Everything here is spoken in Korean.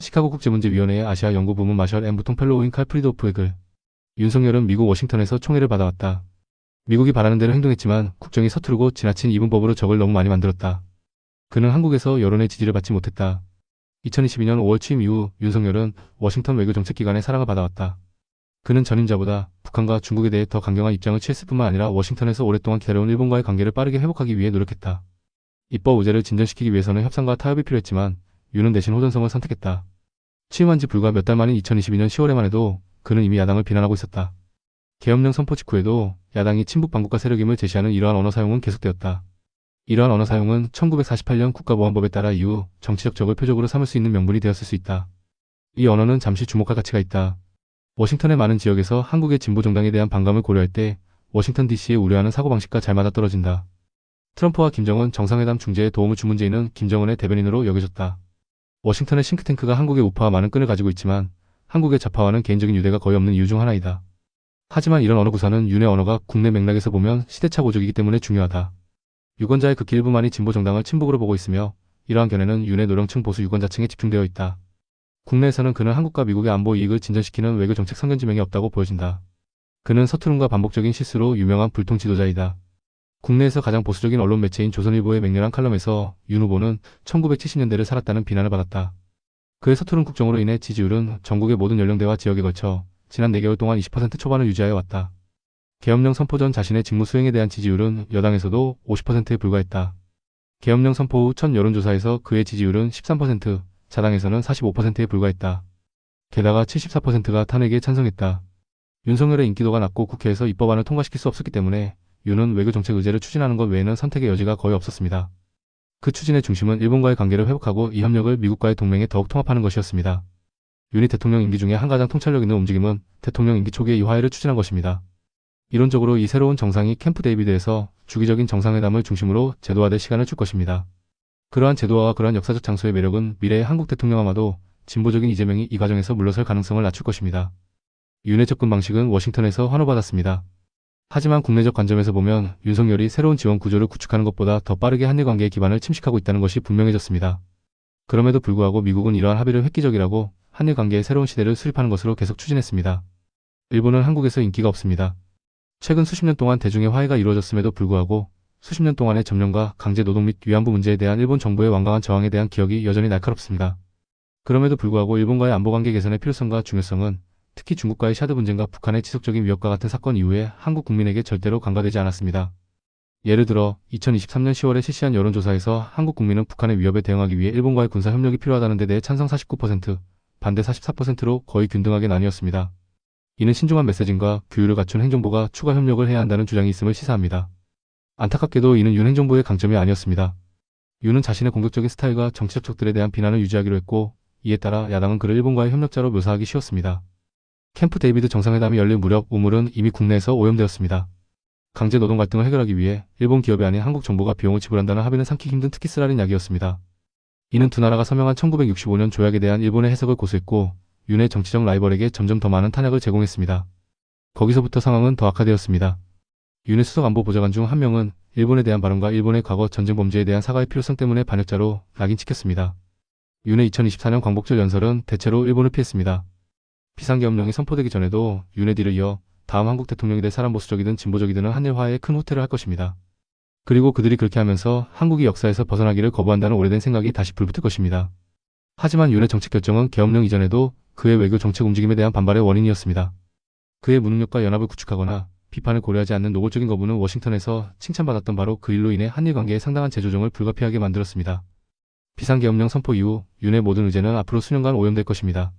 시카고 국제문제위원회의 아시아 연구부문 마셜 M 부통 펠로우인 칼 프리도프의 글. 윤석열은 미국 워싱턴에서 총애를 받아왔다. 미국이 바라는 대로 행동했지만 국정이 서투르고 지나친 이분법으로 적을 너무 많이 만들었다. 그는 한국에서 여론의 지지를 받지 못했다. 2022년 5월 취임 이후 윤석열은 워싱턴 외교정책기관의 사랑을 받아왔다. 그는 전임자보다 북한과 중국에 대해 더 강경한 입장을 취했을 뿐만 아니라 워싱턴에서 오랫동안 기다려온 일본과의 관계를 빠르게 회복하기 위해 노력했다. 입법 의제를 진전시키기 위해서는 협상과 타협이 필요했지만 윤은 대신 호전성을 선택했다. 취임한 지 불과 몇 달 만인 2022년 10월에만 해도 그는 이미 야당을 비난하고 있었다. 계엄령 선포 직후에도 야당이 친북 반국가 세력임을 제시하는 이러한 언어 사용은 계속되었다. 이러한 언어 사용은 1948년 국가보안법에 따라 이후 정치적 적을 표적으로 삼을 수 있는 명분이 되었을 수 있다. 이 언어는 잠시 주목할 가치가 있다. 워싱턴의 많은 지역에서 한국의 진보 정당에 대한 반감을 고려할 때 워싱턴 DC의 우려하는 사고방식과 잘 맞아떨어진다. 트럼프와 김정은 정상회담 중재에 도움을 준 문재인은 김정은의 대변인으로 여겨졌다. 워싱턴의 싱크탱크가 한국의 우파와 많은 끈을 가지고 있지만 한국의 좌파와는 개인적인 유대가 거의 없는 이유 중 하나이다. 하지만 이런 언어 구사는 윤의 언어가 국내 맥락에서 보면 시대착 오적이기 때문에 중요하다. 유권자의 극히 일부만이 진보 정당을 친북으로 보고 있으며 이러한 견해는 윤의 노령층 보수 유권자층에 집중되어 있다. 국내에서는 그는 한국과 미국의 안보 이익을 진전시키는 외교정책 성견지명이 없다고 보여진다. 그는 서투름과 반복적인 실수로 유명한 불통 지도자이다. 국내에서 가장 보수적인 언론 매체인 조선일보의 맹렬한 칼럼에서 윤 후보는 1970년대를 살았다는 비난을 받았다. 그의 서투른 국정으로 인해 지지율은 전국의 모든 연령대와 지역에 걸쳐 지난 4개월 동안 20% 초반을 유지하여 왔다. 계엄령 선포 전 자신의 직무 수행에 대한 지지율은 여당에서도 50%에 불과했다. 계엄령 선포 후 첫 여론조사에서 그의 지지율은 13%, 자당에서는 45%에 불과했다. 게다가 74%가 탄핵에 찬성했다. 윤석열의 인기도가 낮고 국회에서 입법안을 통과시킬 수 없었기 때문에 윤은 외교정책 의제를 추진하는 것 외에는 선택의 여지가 거의 없었습니다. 그 추진의 중심은 일본과의 관계를 회복하고 이 협력을 미국과의 동맹에 더욱 통합하는 것이었습니다. 윤이 대통령 임기 중에 한 가장 통찰력 있는 움직임은 대통령 임기 초기에 이 화해를 추진한 것입니다. 이론적으로 이 새로운 정상이 캠프 데이비드에서 주기적인 정상회담을 중심으로 제도화될 시간을 줄 것입니다. 그러한 제도화와 그러한 역사적 장소의 매력은 미래의 한국 대통령 아마도 진보적인 이재명이 이 과정에서 물러설 가능성을 낮출 것입니다. 윤의 접근 방식은 워싱턴에서 환호받았습니다. 하지만 국내적 관점에서 보면 윤석열이 새로운 지원 구조를 구축하는 것보다 더 빠르게 한일 관계의 기반을 침식하고 있다는 것이 분명해졌습니다. 그럼에도 불구하고 미국은 이러한 합의를 획기적이라고 한일 관계의 새로운 시대를 수립하는 것으로 계속 추진했습니다. 일본은 한국에서 인기가 없습니다. 최근 수십 년 동안 대중의 화해가 이루어졌음에도 불구하고 수십 년 동안의 점령과 강제 노동 및 위안부 문제에 대한 일본 정부의 완강한 저항에 대한 기억이 여전히 날카롭습니다. 그럼에도 불구하고 일본과의 안보관계 개선의 필요성과 중요성은 특히 중국과의 샤드 분쟁과 북한의 지속적인 위협과 같은 사건 이후에 한국 국민에게 절대로 간과되지 않았습니다. 예를 들어 2023년 10월에 실시한 여론조사에서 한국 국민은 북한의 위협에 대응하기 위해 일본과의 군사협력이 필요하다는 데 대해 찬성 49%, 반대 44%로 거의 균등하게 나뉘었습니다. 이는 신중한 메시징과 규율을 갖춘 행정부가 추가 협력을 해야 한다는 주장이 있음을 시사합니다. 안타깝게도 이는 윤 행정부의 강점이 아니었습니다. 윤은 자신의 공격적인 스타일과 정치적 적들에 대한 비난을 유지하기로 했고 이에 따라 야당은 그를 일본과의 협력자로 묘사하기 쉬웠습니다. 캠프 데이비드 정상회담이 열릴 무렵 우물은 이미 국내에서 오염되었습니다. 강제 노동 갈등을 해결하기 위해 일본 기업이 아닌 한국 정부가 비용을 지불한다는 합의는 삼키기 힘든 특히 쓰라린 약이었습니다. 이는 두 나라가 서명한 1965년 조약에 대한 일본의 해석을 고수했고 윤의 정치적 라이벌에게 점점 더 많은 탄약을 제공했습니다. 거기서부터 상황은 더 악화되었습니다. 윤의 수석 안보 보좌관 중 한 명은 일본에 대한 발언과 일본의 과거 전쟁 범죄에 대한 사과의 필요성 때문에 반역자로 낙인 찍혔습니다. 윤의 2024년 광복절 연설은 대체로 일본을 피했습니다. 비상계엄령이 선포되기 전에도 윤의 뒤를 이어 다음 한국 대통령이 될 사람 보수적이든 진보적이든 한일 화해에 큰 호퇴를 할 것입니다. 그리고 그들이 그렇게 하면서 한국이 역사에서 벗어나기를 거부한다는 오래된 생각이 다시 불붙을 것입니다. 하지만 윤의 정책 결정은 계엄령 이전에도 그의 외교 정책 움직임에 대한 반발의 원인이었습니다. 그의 무능력과 연합을 구축하거나 비판을 고려하지 않는 노골적인 거부는 워싱턴에서 칭찬받았던 바로 그 일로 인해 한일 관계에 상당한 재조정을 불가피하게 만들었습니다. 비상계엄령 선포 이후 윤의 모든 의제는 앞으로 수년간 오염될 것입니다.